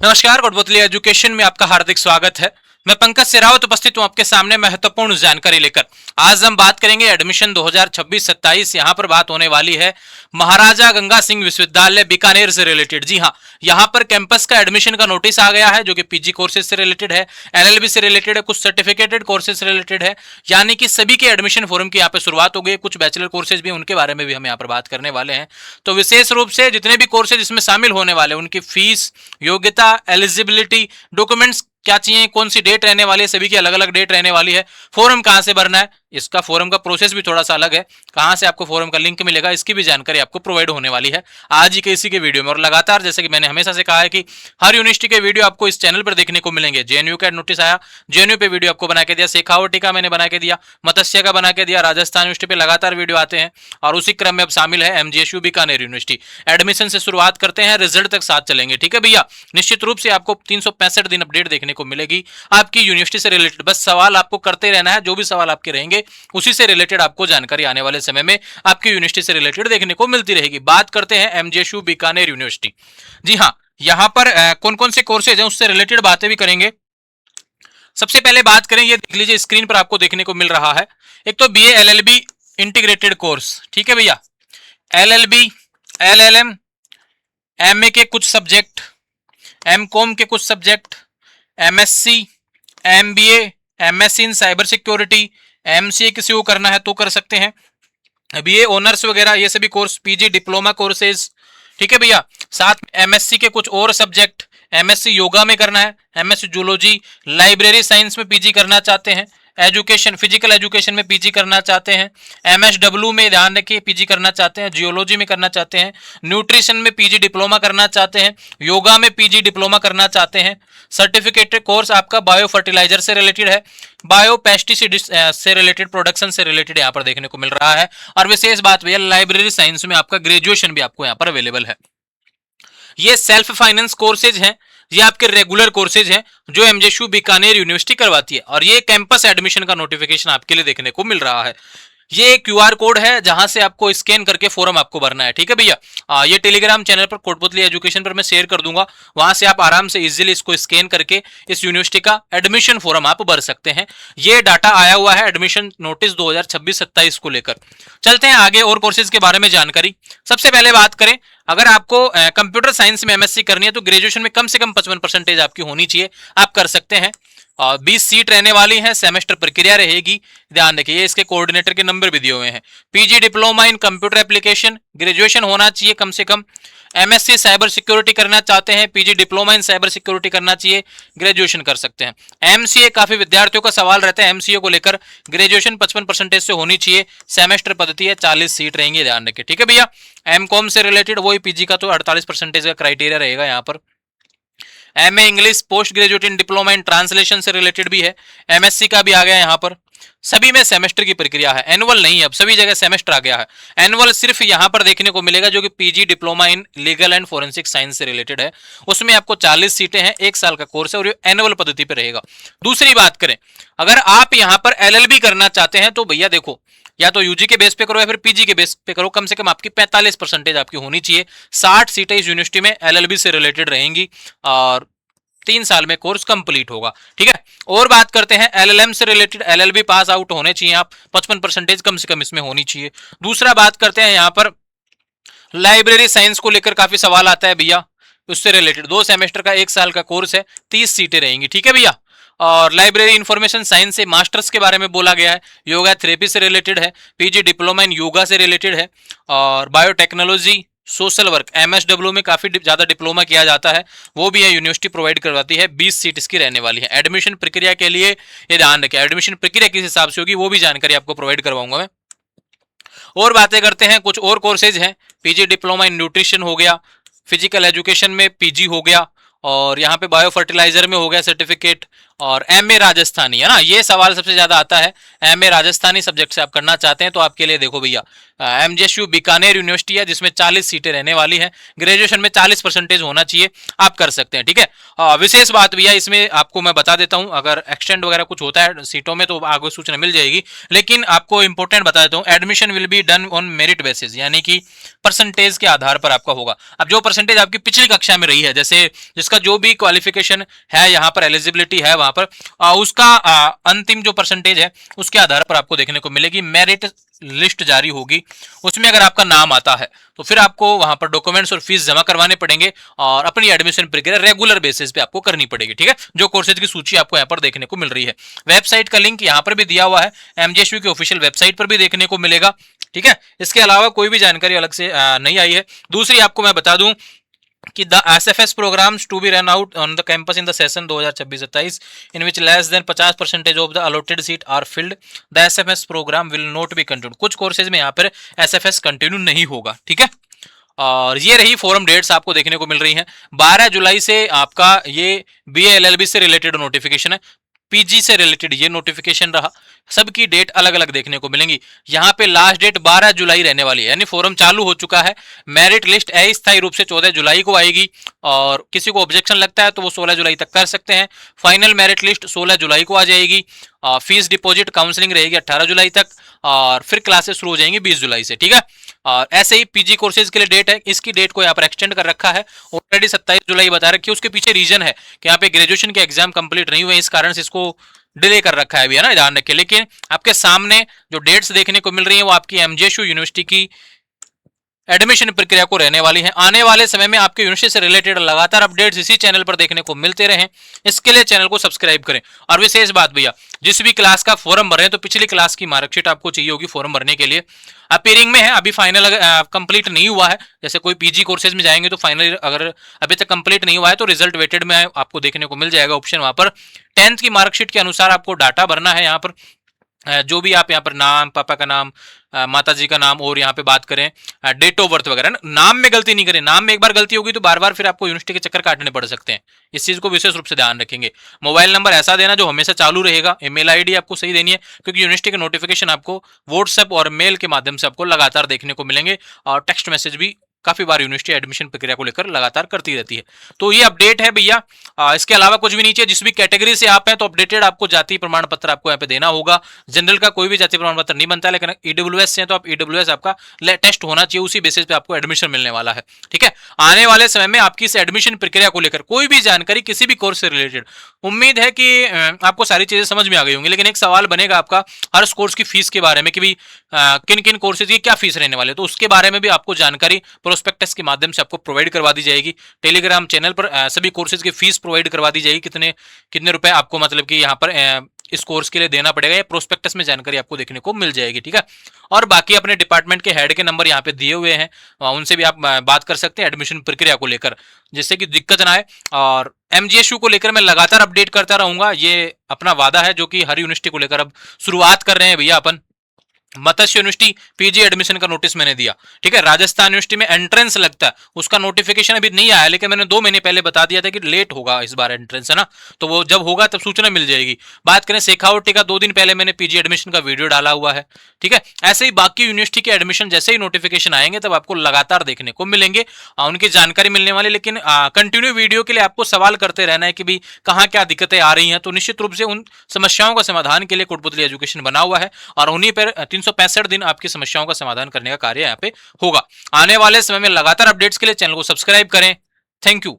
नमस्कार, कोटपुतली एजुकेशन में आपका हार्दिक स्वागत है। मैं पंकज सेरावत उपस्थित हूं आपके सामने महत्वपूर्ण जानकारी लेकर। आज हम बात करेंगे एडमिशन 2026-27। यहां पर बात होने वाली है महाराजा गंगा सिंह विश्वविद्यालय बीकानेर से रिलेटेड। जी हां, यहां पर कैंपस का एडमिशन का नोटिस आ गया है जो कि पीजी कोर्सेज से रिलेटेड है, एलएलबी से रिलेटेड है, कुछ सर्टिफिकेटेड कोर्सेज से रिलेटेड है, यानी कि सभी के एडमिशन फोरम की यहाँ पे शुरुआत हो गई। कुछ बैचलर कोर्सेज भी, उनके बारे में भी हम यहाँ पर बात करने वाले हैं। तो विशेष रूप से जितने भी कोर्सेज इसमें शामिल होने वाले, उनकी फीस, योग्यता, एलिजिबिलिटी, डॉक्यूमेंट्स क्या चाहिए, कौन सी डेट रहने वाली है, सभी की अलग अलग डेट रहने वाली है। फॉर्म कहां से भरना है, इसका फॉर्म का प्रोसेस भी थोड़ा सा अलग है, कहां से आपको फॉर्म का लिंक मिलेगा, इसकी भी जानकारी आपको प्रोवाइड होने वाली है आज ही के इसी के वीडियो में। और लगातार जैसे कि मैंने हमेशा से कहा है कि हर यूनिवर्सिटी के वीडियो आपको इस चैनल पर देखने को मिलेंगे। जेएनयू का नोटिस आया, जेएनयू पे वीडियो आपको बना के दिया, शेखावटी का मैंने बना के दिया, मत्स्य का बना के दिया, राजस्थान यूनिवर्सिटी पे लगातार वीडियो आते हैं। और उसी क्रम में अब शामिल है एमजीएसयू बीकानेर यूनिवर्सिटी। एडमिशन से शुरुआत करते हैं, रिजल्ट तक साथ चलेंगे, ठीक है भैया। निश्चित रूप से आपको 365 दिन अपडेट देखने को मिलेगी आपकी यूनिवर्सिटी से रिलेटेड। बस सवाल आपको करते रहना है, जो भी सवाल आपके रहेंगे उसी से रिलेटेड आपको जानकारी आने वाले समय में आपकी यूनिवर्सिटी से रिलेटेड देखने को मिलती रहेगी। बात करते हैं एमजीएसयू बीकानेर यूनिवर्सिटी। जी हां, यहां पर कौन कौन से कोर्सेज हैं उससे रिलेटेड बातें भी करेंगे। सबसे पहले बात करें, ये देख लीजिए स्क्रीन पर आपको देखने को मिल रहा है। एक तो बीए एलएलबी इंटीग्रेटेड कोर्स, ठीक है भैया। एलएलबी, एलएलएम, एमए के कुछ सब्जेक्ट, एमकॉम के कुछ subject, MSc, MBA, MSc in cyber security, MCA किसी को करना है तो कर सकते हैं, बीए ऑनर्स वगैरह ये सभी कोर्स, पीजी डिप्लोमा कोर्सेज, ठीक है भैया। साथ में एमएससी के कुछ और सब्जेक्ट, एमएससी योगा में करना है, एमएससी जूलॉजी, लाइब्रेरी साइंस में पीजी करना चाहते हैं, एजुकेशन, फिजिकल एजुकेशन में पीजी करना चाहते हैं, एमएसडब्ल्यू में ध्यान रखिए पीजी करना चाहते हैं, जियोलॉजी में करना चाहते हैं, न्यूट्रिशन में पीजी डिप्लोमा करना चाहते हैं, योगा में पीजी डिप्लोमा करना चाहते हैं। सर्टिफिकेटेड कोर्स आपका बायो फर्टिलाइजर से रिलेटेड है, बायो पेस्टिसाइड से रिलेटेड, प्रोडक्शन से रिलेटेड यहाँ पर देखने को मिल रहा है। और विशेष बात भैया, लाइब्रेरी साइंस में आपका ग्रेजुएशन भी आपको यहाँ पर अवेलेबल है। ये सेल्फ फाइनेंस कोर्सेज हैं, ये आपके रेगुलर कोर्सेज हैं जो एमजीएसयू बीकानेर यूनिवर्सिटी करवाती है। और ये कैंपस एडमिशन का नोटिफिकेशन आपके लिए देखने को मिल रहा है। ये क्यूआर कोड है जहां से आपको स्कैन करके फॉर्म आपको भरना है, ठीक है भैया। ये टेलीग्राम चैनल पर कोटपुतली एजुकेशन पर मैं शेयर कर दूंगा, वहां से आप आराम से इजीली इसको स्कैन करके इस यूनिवर्सिटी का एडमिशन फॉर्म आप भर सकते हैं। ये डाटा आया हुआ है एडमिशन नोटिस 2026-27 को लेकर। चलते हैं आगे और कोर्सेज के बारे में जानकारी। सबसे पहले बात करें, अगर आपको कंप्यूटर साइंस में एमएससी करनी है तो ग्रेजुएशन में कम से कम 55% आपकी होनी चाहिए, आप कर सकते हैं। 20 सीट रहने वाली है, सेमेस्टर प्रक्रिया रहेगी, ध्यान रखिए। इसके कोऑर्डिनेटर के नंबर भी दिए हुए हैं। PG diploma in computer application, graduation होना चाहिए कम से कम। एमएससी साइबर सिक्योरिटी करना चाहते हैं, PG diploma in cyber security करना चाहिए, ग्रेजुएशन कर सकते हैं। एमसीए, काफी विद्यार्थियों का सवाल रहता है एमसीए को लेकर, ग्रेजुएशन 55% से होनी चाहिए, सेमेस्टर पद्धति है, 40 सीट रहेंगे, ध्यान रखिए, ठीक है भैया। एमकॉम से रिलेटेड वही पीजी का तो 48% का क्राइटेरिया रहेगा यहाँ पर। MA English post graduate in diploma in translation से रिलेटेड भी है, एमएससी का भी आ गया यहाँ पर। सभी में सेमेस्टर की प्रक्रिया है, एनुअल नहीं है, अब सभी जगह सेमेस्टर आ गया है। एनुअल सिर्फ यहाँ पर देखने को मिलेगा जो कि PG diploma in legal and forensic science से रिलेटेड है, उसमें आपको 40 सीटें हैं, 1 साल का कोर्स है और ये एनुअल पद्धति पर रहेगा। दूसरी बात करें, अगर आप यहाँ पर एलएलबी करना चाहते हैं तो भैया देखो, या तो यूजी के बेस पे करो या फिर पीजी के बेस पे करो, कम से कम आपकी 45% आपकी होनी चाहिए। 60 सीटें इस यूनिवर्सिटी में एलएलबी से रिलेटेड रहेंगी और 3 साल में कोर्स कंप्लीट होगा, ठीक है। और बात करते हैं एलएलएम से रिलेटेड, एलएलबी पास आउट होने चाहिए आप, 55% कम से कम इसमें होनी चाहिए। दूसरा बात करते हैं यहाँ पर लाइब्रेरी साइंस को लेकर काफी सवाल आता है भैया, उससे रिलेटेड 2 सेमेस्टर का 1 साल का कोर्स है, 30 सीटें रहेंगी, ठीक है भैया। और लाइब्रेरी इंफॉर्मेशन साइंस से मास्टर्स के बारे में बोला गया है, योगा थेरेपी से रिलेटेड है, पीजी डिप्लोमा इन योगा से रिलेटेड है, और बायोटेक्नोलॉजी, सोशल वर्क, एमएसडब्ल्यू में काफी ज्यादा डिप्लोमा किया जाता है, वो भी है, यूनिवर्सिटी प्रोवाइड करवाती है। 20 सीट इसकी रहने वाली है। एडमिशन प्रक्रिया के लिए ये ध्यान रखें, एडमिशन प्रक्रिया किस हिसाब से होगी वो भी जानकारी आपको प्रोवाइड करवाऊंगा मैं। और बातें करते हैं, कुछ और कोर्सेज हैं, पीजी डिप्लोमा इन न्यूट्रिशन हो गया, फिजिकल एजुकेशन में पीजी हो गया, और यहाँ पे बायो फर्टिलाइजर में हो गया सर्टिफिकेट, और एमए राजस्थानी, है ना, ये सवाल सबसे ज्यादा आता है। एमए राजस्थानी सब्जेक्ट से आप करना चाहते हैं तो आपके लिए देखो भैया, एमजेएसयू बीकानेर यूनिवर्सिटी है जिसमें 40 सीटें रहने वाली हैं, ग्रेजुएशन में 40% होना चाहिए, आप कर सकते हैं। ठीक है, विशेष बात भैया इसमें आपको मैं बता देता हूं, अगर एक्सटेंड वगैरह कुछ होता है सीटों में तो आगे सूचना मिल जाएगी, लेकिन आपको इंपॉर्टेंट बता देता हूं, admission will be done on merit basis, यानी कि परसेंटेज के आधार पर आपका होगा। अब जो परसेंटेज आपकी पिछली कक्षा में रही है, जैसे जिसका जो भी क्वालिफिकेशन है यहाँ पर, एलिजिबिलिटी है वहां पर, उसका अंतिम जो परसेंटेज है उसके आधार पर आपको देखने को मिलेगी। मेरिट लिस्ट जारी होगी, उसमें अगर आपका नाम आता है तो फिर आपको वहां पर डॉक्यूमेंट्स और फीस जमा करवाने पड़ेंगे और अपनी एडमिशन प्रक्रिया रेगुलर बेसिस पे आपको करनी पड़ेगी। ठीक है, जो कोर्सेज की सूची आपको यहाँ पर देखने को मिल रही है, वेबसाइट का लिंक यहाँ पर भी दिया हुआ है, एमजेएसयू की ऑफिशियल वेबसाइट पर भी देखने को मिलेगा। ठीक है, इसके अलावा कोई भी जानकारी अलग से नहीं आई है। दूसरी आपको मैं बता दूं कि the SFS programs to be run out on the campus in the session 2026-27 in which less than 50% of the allotted seat are filled, the SFS program will not be continue. कुछ कोर्सेज में यहाँ पर SFS continue नहीं होगा। ठीक है, और ये रही फोरम डेट्स आपको देखने को मिल रही हैं। 12 जुलाई से आपका ये बीए एलएलबी से रिलेटेड नोटिफिकेशन है, पीजी से रिलेटेड ये नोटिफिकेशन रहा, सबकी डेट अलग अलग देखने को मिलेंगी। यहाँ पे लास्ट डेट 12 जुलाई रहने वाली है, यानी फोरम चालू हो चुका है। मेरिट लिस्ट अस्थायी रूप से 14 जुलाई को आएगी और किसी को ऑब्जेक्शन लगता है तो वो 16 जुलाई तक कर सकते हैं। फाइनल मेरिट लिस्ट 16 जुलाई को आ जाएगी। फीस डिपॉजिट काउंसलिंग रहेगी 18 जुलाई तक और फिर क्लासेस शुरू हो जाएंगी 20 जुलाई से। ठीक है, और ऐसे ही पीजी कोर्सेज के लिए डेट है, इसकी डेट को यहाँ पर एक्सटेंड कर रखा है, ऑलरेडी 27 जुलाई बता रखी है। उसके पीछे रीजन है कि यहाँ पे ग्रेजुएशन के एग्जाम कंप्लीट नहीं हुए, इस कारण से इसको डिले कर रखा है, भी है ना, ध्यान रखिए। लेकिन आपके सामने जो डेट्स देखने को मिल रही है वो आपकी एमजेएसयू यूनिवर्सिटी की एडमिशन प्रक्रिया को रहने वाली है। आने वाले समय में आपके यूनिवर्सिटी से रिलेटेड लगातार अपडेट्स इसी चैनल पर देखने को मिलते रहें, इसके लिए चैनल को सब्सक्राइब करें। और विशेष बात भैया, जिस भी क्लास का फॉर्म भर रहे हैं तो पिछली क्लास की मार्कशीट आपको चाहिए होगी फॉर्म भरने के लिए। अपीयरिंग में है, अभी फाइनल कंप्लीट नहीं हुआ है, जैसे कोई पीजी कोर्सेज में जाएंगे तो फाइनल अगर अभी तक कंप्लीट नहीं हुआ है तो रिजल्ट वेटेड में आपको देखने को मिल जाएगा ऑप्शन वहां पर। 10th की मार्कशीट के अनुसार आपको डाटा भरना है यहाँ पर, जो भी आप यहाँ पर नाम, पापा का नाम, माता जी का नाम, और यहाँ पे बात करें डेट ऑफ बर्थ वगैरह, नाम में गलती नहीं करें। नाम में एक बार गलती होगी तो बार बार फिर आपको यूनिवर्सिटी के चक्कर काटने पड़ सकते हैं, इस चीज को विशेष रूप से ध्यान रखेंगे। मोबाइल नंबर ऐसा देना जो हमेशा चालू रहेगा, ईमेल आईडी आपको सही देनी है, क्योंकि यूनिवर्सिटी के नोटिफिकेशन आपको व्हाट्सएप और मेल के माध्यम से आपको लगातार देखने को मिलेंगे और टेक्स्ट मैसेज भी काफी बार यूनिवर्सिटी एडमिशन प्रक्रिया को लेकर लगातार करती रहती है। तो ये अपडेट है भैया, इसके अलावा कुछ भी नहीं चाहिए। जिस भी कैटेगरी से आप हैं तो अपडेटेड आपको जाति प्रमाण पत्र आपको यहाँ पे देना होगा। जनरल का कोई भी जाति प्रमाण पत्र नहीं बनता है, लेकिन ईडब्ल्यूएस से है तो आप ईडब्ल्यूएस आपका टेस्ट होना चाहिए, उसी बेसिस पे आपको एडमिशन मिलने वाला है। ठीक है, आने वाले समय में आपकी इस एडमिशन प्रक्रिया को लेकर कोई भी जानकारी किसी भी कोर्स से रिलेटेड, उम्मीद है कि आपको सारी चीजें समझ में आ गई होंगी, लेकिन एक सवाल बनेगा आपका हर कोर्स की फीस के बारे में कि भाई किन किन कोर्सेज की क्या फीस रहने वाले, तो उसके बारे में भी आपको जानकारी प्रोस्पेक्टस के माध्यम से आपको प्रोवाइड करवा दी जाएगी। टेलीग्राम चैनल पर सभी कोर्सेज की फीस प्रोवाइड करवा दी जाएगी, कितने कितने रुपए आपको मतलब कि यहाँ पर इस कोर्स के लिए देना पड़ेगा, या प्रोस्पेक्टस में जानकारी आपको देखने को मिल जाएगी। ठीक है, और बाकी अपने डिपार्टमेंट के हेड के नंबर यहाँ पे दिए हुए हैं, उनसे भी आप बात कर सकते हैं एडमिशन प्रक्रिया को लेकर, जिससे कि दिक्कत ना आए। और एमजीएसयू को लेकर मैं लगातार अपडेट करता रहूंगा, ये अपना वादा है जो कि हर यूनिवर्सिटी को लेकर अब शुरुआत कर रहे हैं भैया अपन। मत्स्य यूनिवर्सिटी पीजी एडमिशन का नोटिस मैंने दिया, ठीक है। राजस्थान यूनिवर्सिटी में एंट्रेंस लगता है, उसका नोटिफिकेशन अभी नहीं आया, लेकिन मैंने 2 महीने पहले बता दिया था कि लेट होगा इस बार एंट्रेंस, है ना, तो वो जब होगा तब सूचना मिल जाएगी। बात करें शेखावटी का, 2 दिन पहले मैंने पीजी एडमिशन का वीडियो डाला हुआ है, ठीक है। ऐसे ही बाकी यूनिवर्सिटी के एडमिशन जैसे ही नोटिफिकेशन आएंगे तब आपको लगातार देखने को मिलेंगे, उनकी जानकारी मिलने वाली। लेकिन कंटिन्यू वीडियो के लिए आपको सवाल करते रहना है कि भाई कहाँ क्या दिक्कतें आ रही हैं, तो निश्चित रूप से उन समस्याओं का समाधान के लिए कोटपुतली एजुकेशन बना हुआ है और उन्हीं पर 365 दिन आपकी समस्याओं का समाधान करने का कार्य यहाँ पे होगा। आने वाले समय में लगातार अपडेट्स के लिए चैनल को सब्सक्राइब करें। Thank you.